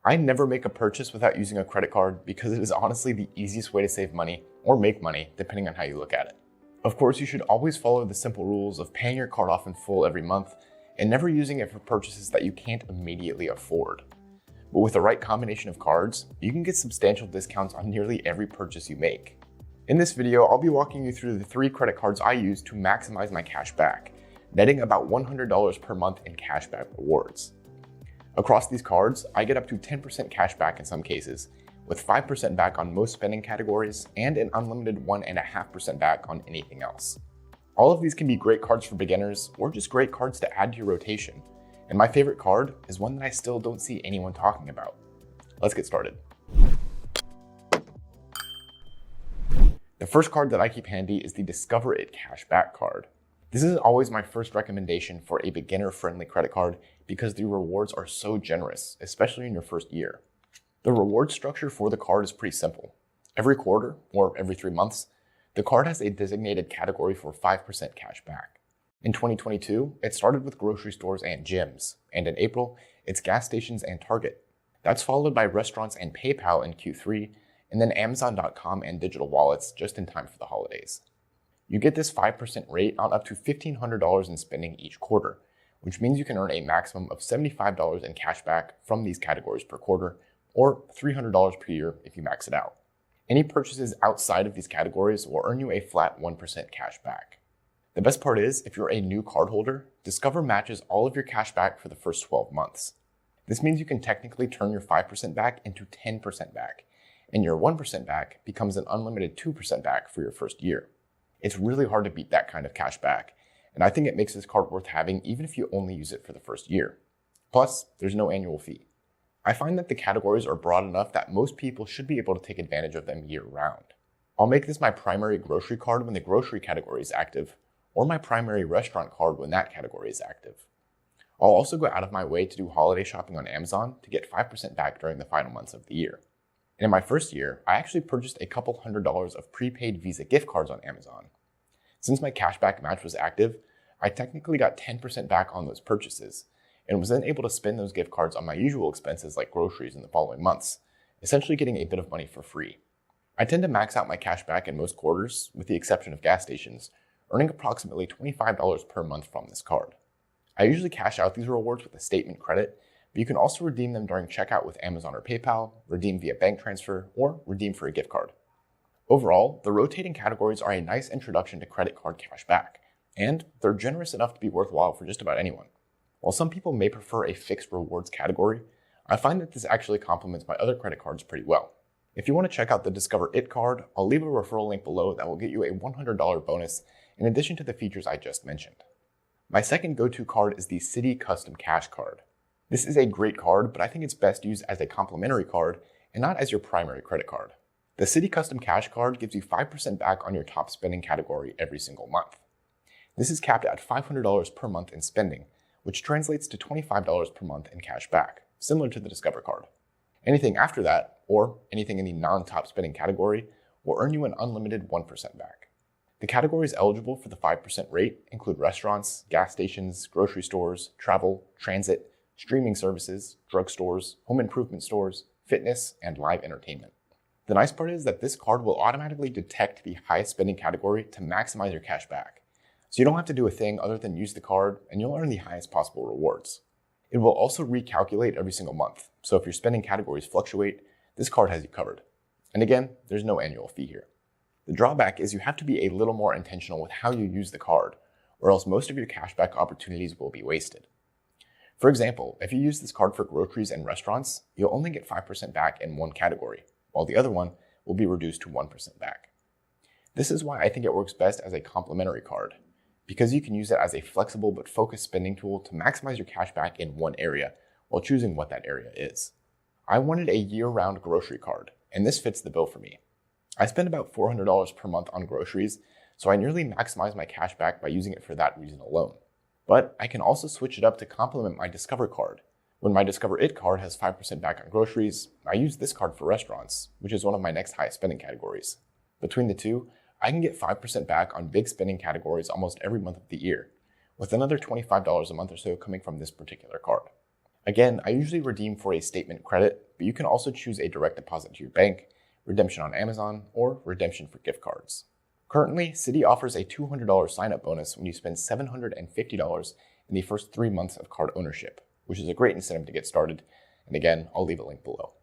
I never make a purchase without using a credit card because it is honestly the easiest way to save money or make money, depending on how you look at it. Of course, you should always follow the simple rules of paying your card off in full every month and never using it for purchases that you can't immediately afford. But with the right combination of cards, you can get substantial discounts on nearly every purchase you make. In this video, I'll be walking you through the 3 credit cards I use to maximize my cash back, netting about $100 per month in cashback rewards. Across these cards, I get up to 10% cash back in some cases, with 5% back on most spending categories and an unlimited 1.5% back on anything else. All of these can be great cards for beginners or just great cards to add to your rotation. And my favorite card is one that I still don't see anyone talking about. Let's get started. The first card that I keep handy is the Discover It Cashback card. This is always my first recommendation for a beginner-friendly credit card because the rewards are so generous, especially in your first year. The reward structure for the card is pretty simple. Every quarter, or every 3 months, the card has a designated category for 5% cash back. In 2022, it started with grocery stores and gyms, and in April, it's gas stations and Target. That's followed by restaurants and PayPal in Q3, and then Amazon.com and digital wallets just in time for the holidays. You get this 5% rate on up to $1,500 in spending each quarter, which means you can earn a maximum of $75 in cash back from these categories per quarter, or $300 per year if you max it out. Any purchases outside of these categories will earn you a flat 1% cash back. The best part is, if you're a new cardholder, Discover matches all of your cash back for the first 12 months. This means you can technically turn your 5% back into 10% back, and your 1% back becomes an unlimited 2% back for your first year. It's really hard to beat that kind of cash back, and I think it makes this card worth having even if you only use it for the first year. Plus, there's no annual fee. I find that the categories are broad enough that most people should be able to take advantage of them year-round. I'll make this my primary grocery card when the grocery category is active, or my primary restaurant card when that category is active. I'll also go out of my way to do holiday shopping on Amazon to get 5% back during the final months of the year. And in my first year, I actually purchased a couple $100s of prepaid Visa gift cards on Amazon. Since my cashback match was active, I technically got 10% back on those purchases, and was then able to spend those gift cards on my usual expenses like groceries in the following months, essentially getting a bit of money for free. I tend to max out my cashback in most quarters, with the exception of gas stations, earning approximately $25 per month from this card. I usually cash out these rewards with a statement credit, but you can also redeem them during checkout with Amazon or PayPal, redeem via bank transfer, or redeem for a gift card. Overall, the rotating categories are a nice introduction to credit card cashback, and they're generous enough to be worthwhile for just about anyone. While some people may prefer a fixed rewards category, I find that this actually complements my other credit cards pretty well. If you want to check out the Discover It card, I'll leave a referral link below that will get you a $100 bonus in addition to the features I just mentioned. My second go-to card is the Citi Custom Cash card. This is a great card, but I think it's best used as a complimentary card and not as your primary credit card. The Citi Custom Cash card gives you 5% back on your top spending category every single month. This is capped at $500 per month in spending, which translates to $25 per month in cash back, similar to the Discover card. Anything after that, or anything in the non-top spending category, will earn you an unlimited 1% back. The categories eligible for the 5% rate include restaurants, gas stations, grocery stores, travel, transit, streaming services, drugstores, home improvement stores, fitness, and live entertainment. The nice part is that this card will automatically detect the highest spending category to maximize your cash back. So you don't have to do a thing other than use the card, and you'll earn the highest possible rewards. It will also recalculate every single month, so if your spending categories fluctuate, this card has you covered. And again, there's no annual fee here. The drawback is you have to be a little more intentional with how you use the card, or else most of your cashback opportunities will be wasted. For example, if you use this card for groceries and restaurants, you'll only get 5% back in one category, while the other one will be reduced to 1% back. This is why I think it works best as a complimentary card, because you can use it as a flexible but focused spending tool to maximize your cash back in one area while choosing what that area is. I wanted a year-round grocery card, and this fits the bill for me. I spend about $400 per month on groceries, so I nearly maximize my cash back by using it for that reason alone. But I can also switch it up to complement my Discover card. When my Discover It card has 5% back on groceries, I use this card for restaurants, which is one of my next highest spending categories. Between the two, I can get 5% back on big spending categories almost every month of the year, with another $25 a month or so coming from this particular card. Again, I usually redeem for a statement credit, but you can also choose a direct deposit to your bank, redemption on Amazon, or redemption for gift cards. Currently, Citi offers a $200 sign-up bonus when you spend $750 in the first 3 months of card ownership, which is a great incentive to get started, and again, I'll leave a link below.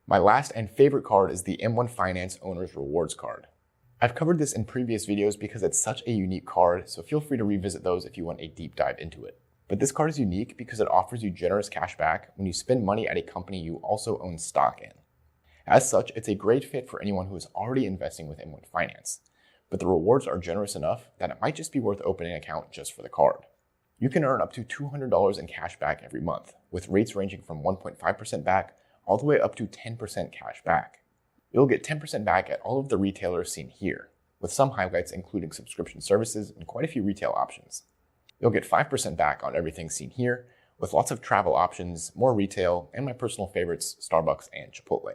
My last and favorite card is the M1 Finance Owner's Rewards Card. I've covered this in previous videos because it's such a unique card, so feel free to revisit those if you want a deep dive into it. But this card is unique because it offers you generous cash back when you spend money at a company you also own stock in. As such, it's a great fit for anyone who is already investing with M1 Finance, but the rewards are generous enough that it might just be worth opening an account just for the card. You can earn up to $200 in cash back every month, with rates ranging from 1.5% back all the way up to 10% cash back. You'll get 10% back at all of the retailers seen here, with some highlights including subscription services and quite a few retail options. You'll get 5% back on everything seen here, with lots of travel options, more retail, and my personal favorites, Starbucks and Chipotle.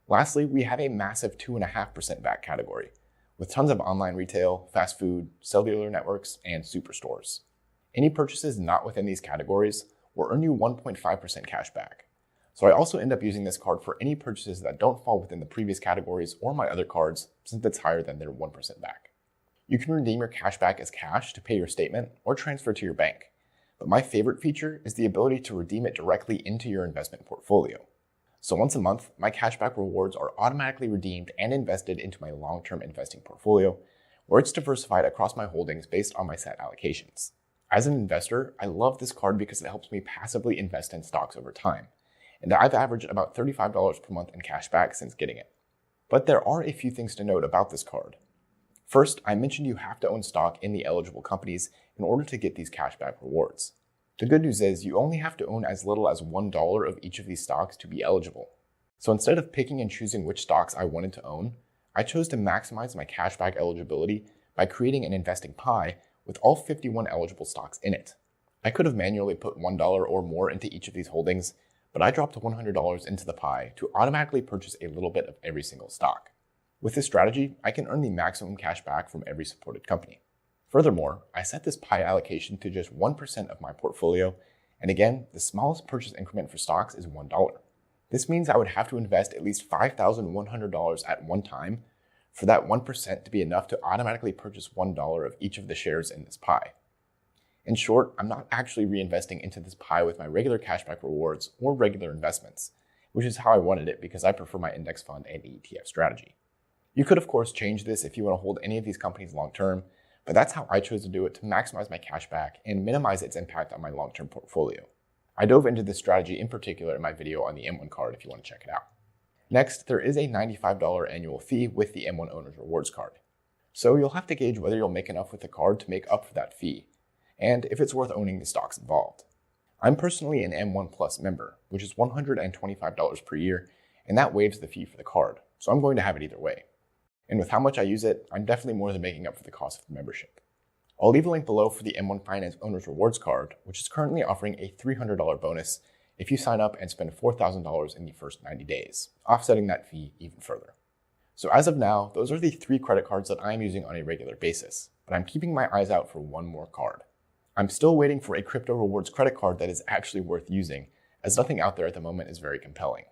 Lastly, we have a massive 2.5% back category, with tons of online retail, fast food, cellular networks, and superstores. Any purchases not within these categories will earn you 1.5% cash back. So I also end up using this card for any purchases that don't fall within the previous categories or my other cards, since it's higher than their 1% back. You can redeem your cash back as cash to pay your statement or transfer to your bank. But my favorite feature is the ability to redeem it directly into your investment portfolio. So once a month, my cashback rewards are automatically redeemed and invested into my long-term investing portfolio, where it's diversified across my holdings based on my set allocations. As an investor, I love this card because it helps me passively invest in stocks over time, and I've averaged about $35 per month in cashback since getting it. But there are a few things to note about this card. First, I mentioned you have to own stock in the eligible companies in order to get these cashback rewards. The good news is you only have to own as little as $1 of each of these stocks to be eligible. So instead of picking and choosing which stocks I wanted to own, I chose to maximize my cashback eligibility by creating an investing pie with all 51 eligible stocks in it. I could have manually put $1 or more into each of these holdings, but I dropped $100 into the pie to automatically purchase a little bit of every single stock. With this strategy, I can earn the maximum cash back from every supported company. Furthermore, I set this pie allocation to just 1% of my portfolio, and again, the smallest purchase increment for stocks is $1. This means I would have to invest at least $5,100 at one time for that 1% to be enough to automatically purchase $1 of each of the shares in this pie. In short, I'm not actually reinvesting into this pie with my regular cashback rewards or regular investments, which is how I wanted it because I prefer my index fund and ETF strategy. You could, of course, change this if you want to hold any of these companies long-term, but that's how I chose to do it to maximize my cash back and minimize its impact on my long-term portfolio. I dove into this strategy in particular in my video on the M1 card if you want to check it out. Next, there is a $95 annual fee with the M1 Owner's Rewards Card. So you'll have to gauge whether you'll make enough with the card to make up for that fee, and if it's worth owning the stocks involved. I'm personally an M1 Plus member, which is $125 per year, and that waives the fee for the card, so I'm going to have it either way. And with how much I use it, I'm definitely more than making up for the cost of the membership. I'll leave a link below for the M1 Finance Owner's Rewards Card, which is currently offering a $300 bonus if you sign up and spend $4,000 in the first 90 days, offsetting that fee even further. So as of now, those are the 3 credit cards that I'm using on a regular basis, but I'm keeping my eyes out for one more card. I'm still waiting for a crypto rewards credit card that is actually worth using, as nothing out there at the moment is very compelling.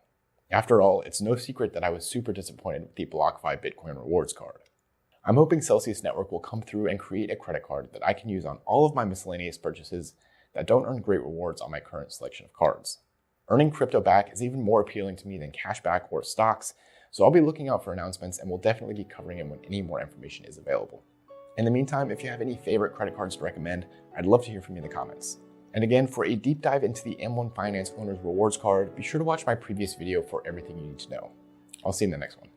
After all, it's no secret that I was super disappointed with the BlockFi Bitcoin rewards card. I'm hoping Celsius Network will come through and create a credit card that I can use on all of my miscellaneous purchases that don't earn great rewards on my current selection of cards. Earning crypto back is even more appealing to me than cash back or stocks, so I'll be looking out for announcements and will definitely be covering them when any more information is available. In the meantime, if you have any favorite credit cards to recommend, I'd love to hear from you in the comments. And again, for a deep dive into the M1 Finance Owner's Rewards Card, be sure to watch my previous video for everything you need to know. I'll see you in the next one.